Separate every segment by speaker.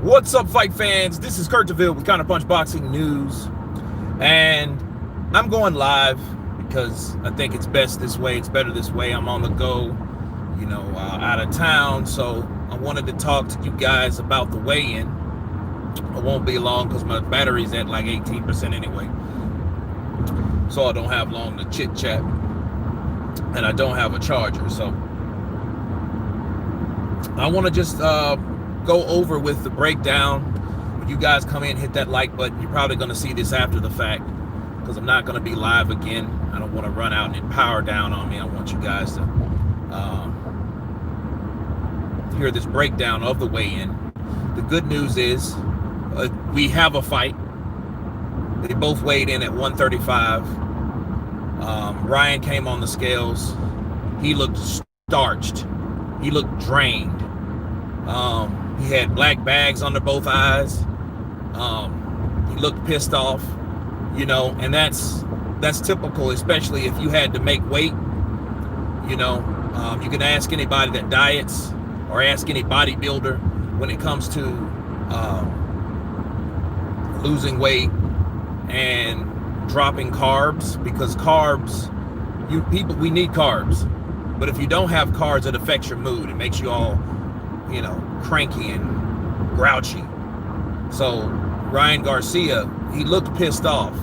Speaker 1: What's up, fight fans? This is Kurt DeVille with Counter Punch Boxing News, and I'm going live because I think it's best this way. It's better this way. I'm on the go, out of town, so I wanted to talk to you guys about the weigh-in. I won't be long because my battery's at like 18% anyway, so I don't have long to chit chat, and I don't have a charger, so I want to just go over with the breakdown. When you guys come in, hit that like button. You're probably going to see this after the fact because I'm not going to be live again. I don't want to run out and power down on me. I want you guys to hear this breakdown of the weigh-in. The good news is we have a fight. They both weighed in at 135. Ryan came on the scales. He looked starched. He looked drained. He had black bags under both eyes. He looked pissed off, and that's typical, especially if you had to make weight. You can ask anybody that diets or ask any bodybuilder when it comes to losing weight and dropping carbs, because carbs, we need carbs. But if you don't have carbs, it affects your mood. It makes you all cranky and grouchy. So Ryan Garcia, he looked pissed off.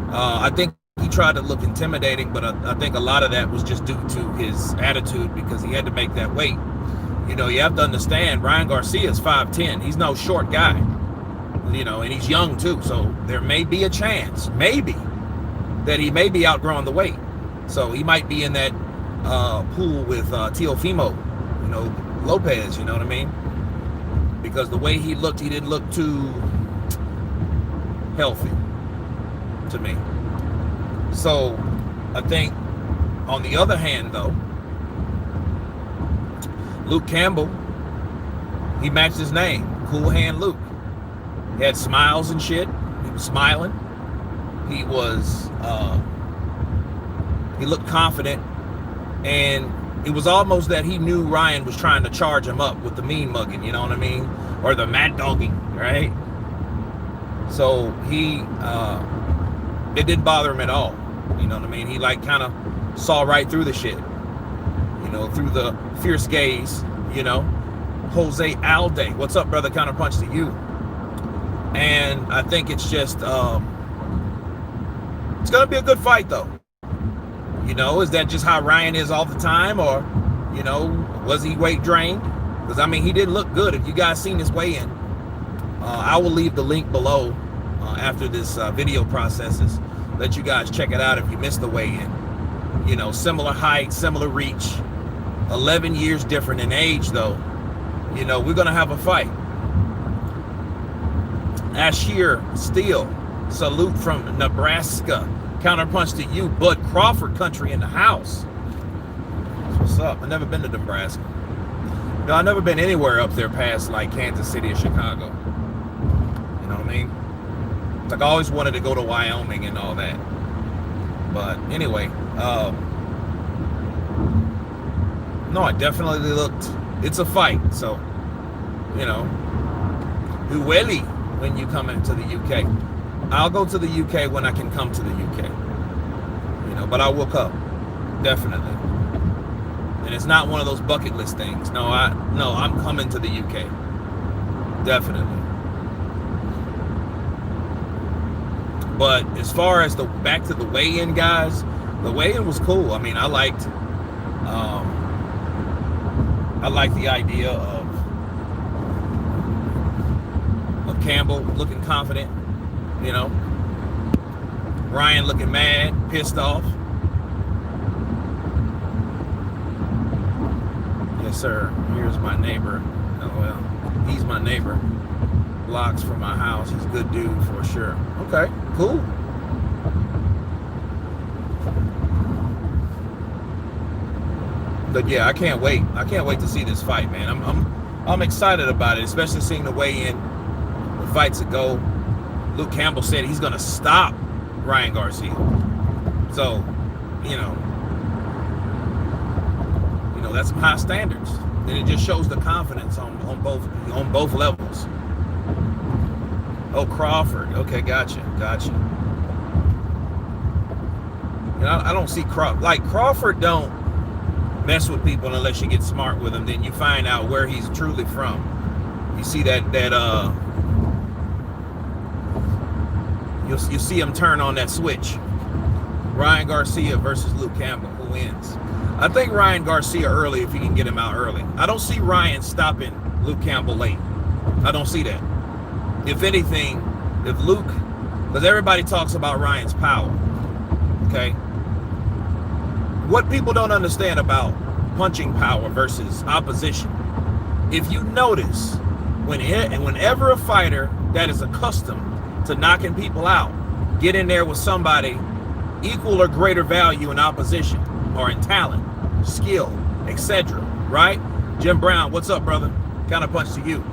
Speaker 1: I think he tried to look intimidating, but I think a lot of that was just due to his attitude because he had to make that weight. You have to understand, Ryan Garcia is 5'10". He's no short guy, and he's young too. So there may be a chance, maybe, that he may be outgrowing the weight. So he might be in that pool with Teofimo, Lopez, you know what I mean? Because the way he looked, he didn't look too healthy to me. So I think on the other hand, though, Luke Campbell, he matched his name, Cool Hand Luke. He had smiles and shit. He was smiling. He was, he looked confident, and it was almost that he knew Ryan was trying to charge him up with the mean mugging, you know what I mean? Or the mad dogging, right? So it didn't bother him at all, you know what I mean? He kind of saw right through the shit, through the fierce gaze, Jose Alde, what's up, brother? Counterpunch to you. And I think it's just, it's gonna be a good fight, though. Is that just how Ryan is all the time? Or, was he weight drained? Because, he didn't look good. If you guys seen this weigh-in, I will leave the link below after this video processes. Let you guys check it out if you missed the weigh-in. Similar height, similar reach. 11 years different in age, though. We're going to have a fight. Ashir Steele, salute from Nebraska. Counterpunch to you, Bud Crawford country in the house. What's up? I've never been to Nebraska. I've never been anywhere up there past like Kansas City or Chicago. You know what I mean? It's like I always wanted to go to Wyoming and all that. But anyway, no, I definitely looked. It's a fight, so Ueli when you come into the UK. I'll go to the UK when I can come to the UK, but I will come, definitely. And it's not one of those bucket list things. No, I'm coming to the UK, definitely. But as far as back to the weigh-in, guys, the weigh-in was cool. I like the idea of Campbell looking confident. Ryan looking mad, pissed off. Yes, sir. Here's my neighbor. Oh, well, he's my neighbor. Blocks from my house. He's a good dude for sure. Okay, cool. But yeah, I can't wait. I can't wait to see this fight, man. I'm excited about it, especially seeing the weigh-in, the fights that go. Luke Campbell said he's going to stop Ryan Garcia. So, that's some high standards. And it just shows the confidence on both levels. Oh, Crawford. Okay, gotcha. And I don't see Crawford don't mess with people unless you get smart with him. Then you find out where he's truly from. You see that you see him turn on that switch. Ryan Garcia versus Luke Campbell. Who wins? I think Ryan Garcia early if he can get him out early. I don't see Ryan stopping Luke Campbell late. I don't see that. If anything, if Luke, because everybody talks about Ryan's power, okay? What people don't understand about punching power versus opposition, if you notice, whenever a fighter that is accustomed to knocking people out get in there with somebody equal or greater value in opposition or in talent, skill, etc., right? Jim Brown, what's up, brother? Kind of punch to you.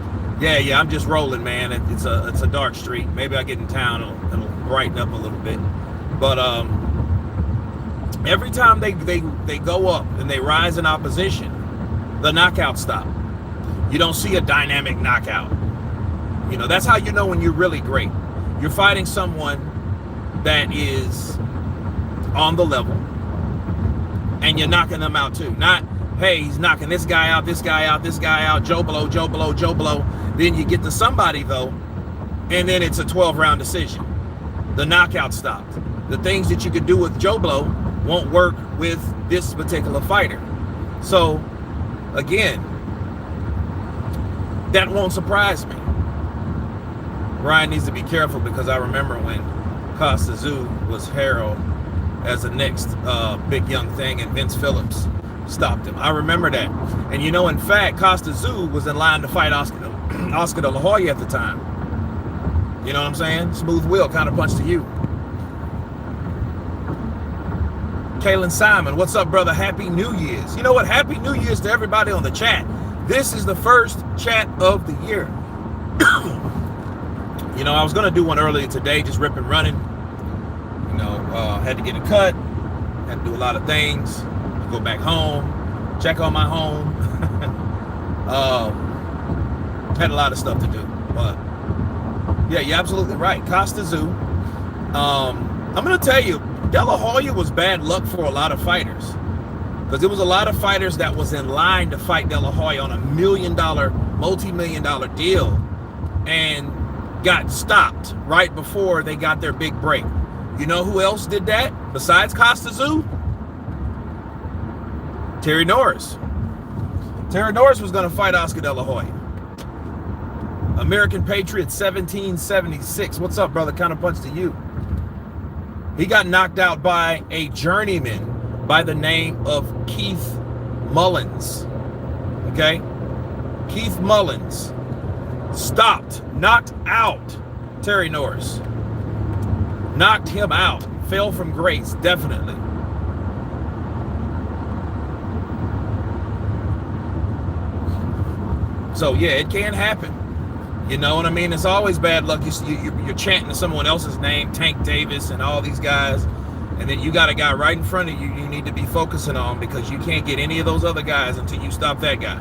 Speaker 1: Yeah, I'm just rolling, man. It's a dark street. Maybe I get in town, it'll brighten up a little bit. But every time they go up and they rise in opposition, the knockouts stop. You don't see a dynamic knockout. You know, that's how you know when you're really great. You're fighting someone that is on the level, and you're knocking them out too. Not, hey, he's knocking this guy out, Joe Blow. Then you get to somebody, though, and then it's a 12-round decision. The knockout stopped. The things that you could do with Joe Blow won't work with this particular fighter. So, again, that won't surprise me. Ryan needs to be careful because I remember when Costa Tzu was heralded as the next big young thing, and Vince Phillips stopped him. I remember that. And you know, in fact, Costa Tzu was in line to fight Oscar De La Hoya at the time. You know what I'm saying? Smooth Will, kind of punch to you. Kalen Simon, what's up, brother? Happy New Year's. You know what? Happy New Year's to everybody on the chat. This is the first chat of the year. You know, I was going to do one earlier today, just ripping running. You know, had to get a cut, had to do a lot of things, go back home, check on my home. Had a lot of stuff to do, but yeah, you're absolutely right. Costa Tzu. I'm going to tell you, De La Hoya was bad luck for a lot of fighters, because there was a lot of fighters that was in line to fight De La Hoya on $1 million, multi-million-dollar deal, and got stopped right before they got their big break. You know who else did that besides Costa Tzu? Terry Norris. Terry Norris was going to fight Oscar De La Hoya. American Patriot 1776. What's up, brother? Kind of punch to you. He got knocked out by a journeyman by the name of Keith Mullins. Okay? Keith Mullins stopped, knocked out Terry Norris. Knocked him out. Fell from grace, definitely. So, yeah, it can happen. You know what I mean? It's always bad luck. You're chanting someone else's name, Tank Davis and all these guys, and then you got a guy right in front of you you need to be focusing on, because you can't get any of those other guys until you stop that guy.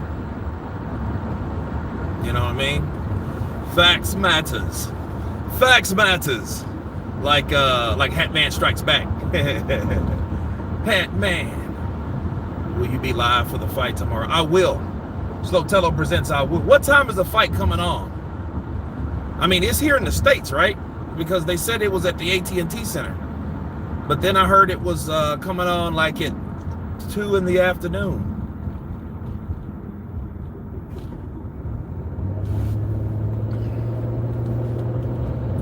Speaker 1: You know what I mean? Facts matters. Facts matters. Like Hatman Strikes Back. Hatman. Will you be live for the fight tomorrow? I will. Slotello presents I will. What time is the fight coming on? I mean, it's here in the States, right? Because they said it was at the AT&T Center. But then I heard it was coming on like at 2 in the afternoon.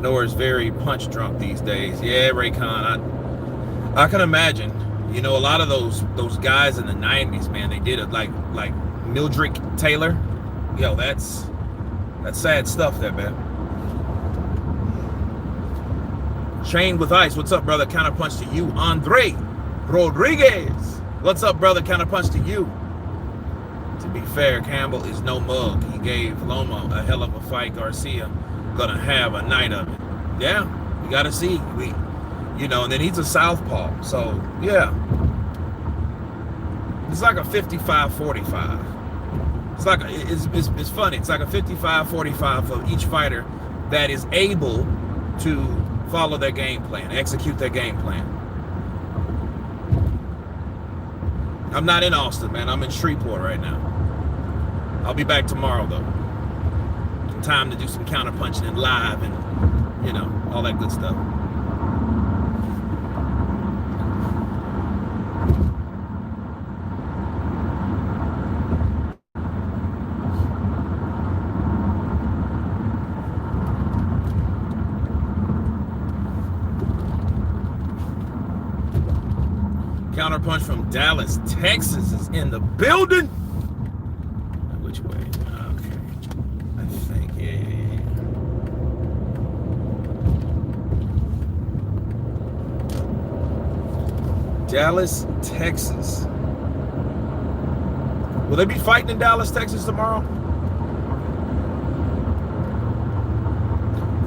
Speaker 1: Noah's very punch drunk these days. Yeah, Raycon, I can imagine. You know, a lot of those guys in the 90s, man, they did it like Mildred Taylor. Yo, that's sad stuff there, man. Shane with Ice, what's up, brother? Counter punch to you. Andre Rodriguez, what's up, brother? Counter punch to you. To be fair, Campbell is no mug. He gave Loma a hell of a fight. Garcia gonna have a night of it. Yeah, we gotta see. You know, and then he's a southpaw. So yeah, it's like a 55-45. It's like it's funny. It's like a 55-45 for each fighter that is able to follow their game plan, execute their game plan. I'm not in Austin, man. I'm in Shreveport right now. I'll be back tomorrow, though. Time to do some counterpunching and live and, you know, all that good stuff. Counterpunch from Dallas, Texas is in the building. Which way? Okay. I think, yeah. Dallas, Texas. Will they be fighting in Dallas, Texas tomorrow?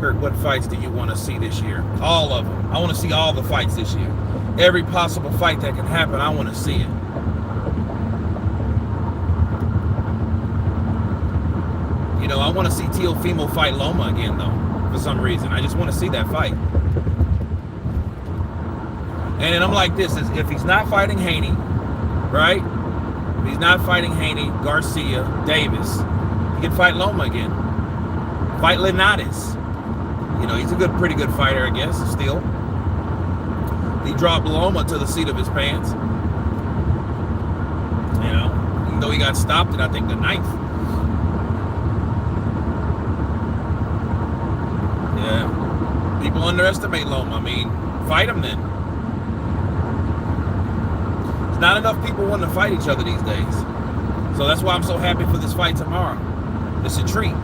Speaker 1: Kurt, what fights do you want to see this year? All of them. I want to see all the fights this year. Every possible fight that can happen, I want to see it. You know, I want to see Teofimo fight Loma again, though, for some reason. I just want to see that fight. And I'm like this, if he's not fighting Haney, right? If he's not fighting Haney, Garcia, Davis, he can fight Loma again. Fight Linares. You know, he's a pretty good fighter, I guess, still. He dropped Loma to the seat of his pants. You know, even though he got stopped at, I think, the 9th. Yeah. People underestimate Loma. I mean, fight him then. There's not enough people wanting to fight each other these days. So that's why I'm so happy for this fight tomorrow. It's a treat.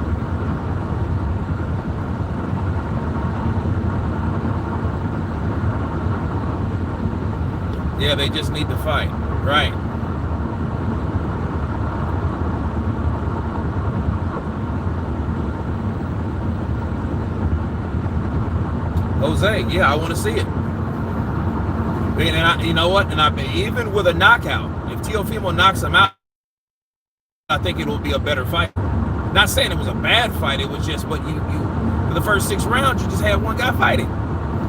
Speaker 1: Yeah, they just need to fight. Right. Jose, yeah, I want to see it. And you know what? And even with a knockout, if Teofimo knocks him out, I think it will be a better fight. Not saying it was a bad fight. It was just what you for the first 6 rounds, you just had one guy fighting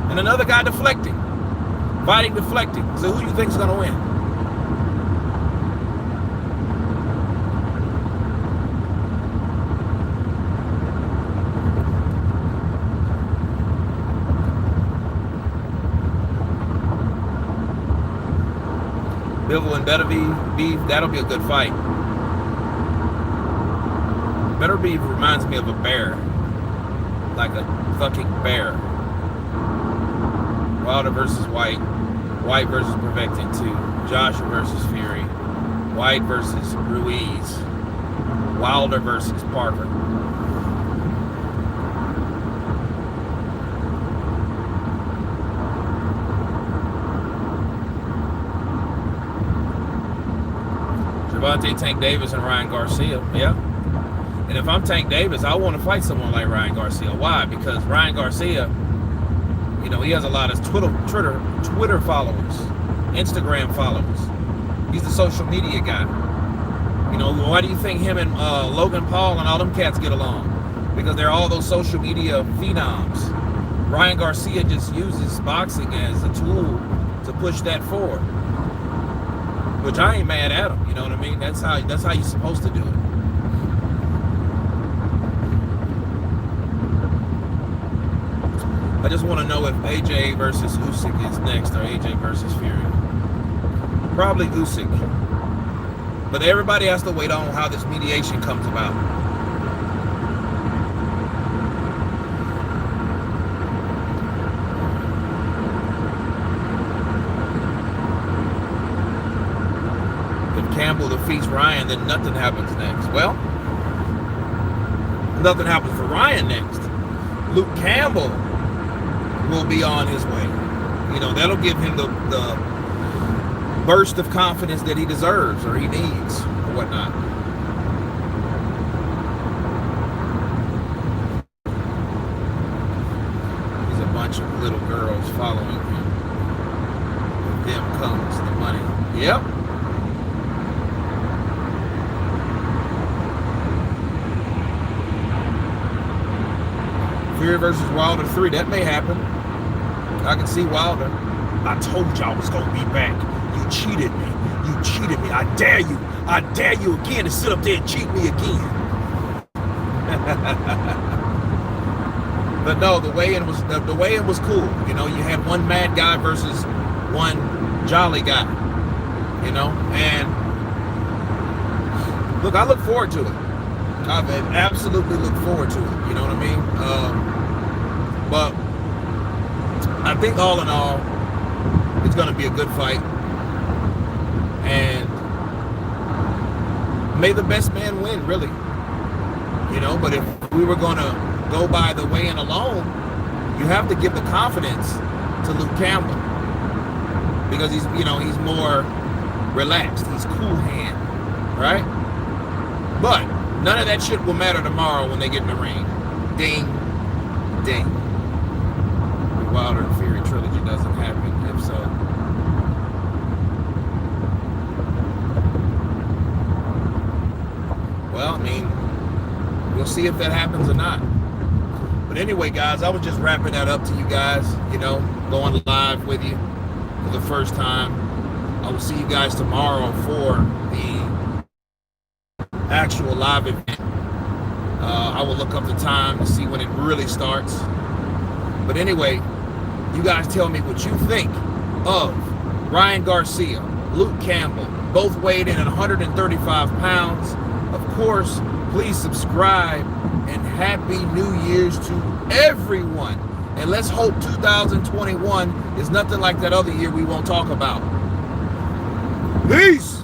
Speaker 1: and another guy deflecting. Fighting, deflecting. So who do you think is going to win? Bivol and Beterbiev, that'll be a good fight. Beterbiev reminds me of a bear. Like a fucking bear. Wilder versus White. White versus Povetkin 2. Joshua versus Fury. White versus Ruiz. Wilder versus Parker. Gervonta Tank Davis and Ryan Garcia. Yeah. And if I'm Tank Davis, I want to fight someone like Ryan Garcia. Why? Because Ryan Garcia, you know, he has a lot of Twitter followers, Instagram followers. He's the social media guy. You know, why do you think him and Logan Paul and all them cats get along? Because they're all those social media phenoms. Ryan Garcia just uses boxing as a tool to push that forward. Which I ain't mad at him, you know what I mean? That's how you're supposed to do it. I just want to know if AJ versus Usyk is next or AJ versus Fury. Probably Usyk. But everybody has to wait on how this mediation comes about. If Campbell defeats Ryan, then nothing happens next. Well, nothing happens for Ryan next. Luke Campbell will be on his way. You know, that'll give him the burst of confidence that he deserves or he needs or whatnot. There's a bunch of little girls following him. With them comes the money. Yep. Fury versus Wilder 3, that may happen. I can see Wilder. I told y'all I was gonna be back. You cheated me. You cheated me. I dare you. I dare you again to sit up there and cheat me again. But no, the weigh-in was cool. You know, you had one mad guy versus one jolly guy. You know, and look, I look forward to it. I absolutely look forward to it. You know what I mean? But I think all in all, it's going to be a good fight. And may the best man win, really. You know, but if we were going to go by the weigh-in alone, you have to give the confidence to Luke Campbell. Because he's more relaxed. He's cool hand, right? But none of that shit will matter tomorrow when they get in the ring. Ding, ding. The Wilder and Fury trilogy doesn't happen, if so. Well, I mean, we'll see if that happens or not. But anyway, guys, I was just wrapping that up to you guys, you know, going live with you for the first time. I will see you guys tomorrow for the actual live event. I will look up the time to see when it really starts. But anyway, you guys tell me what you think of Ryan Garcia, Luke Campbell, both weighed in at 135 pounds. Of course, please subscribe and Happy New Year's to everyone. And let's hope 2021 is nothing like that other year we won't talk about. Peace!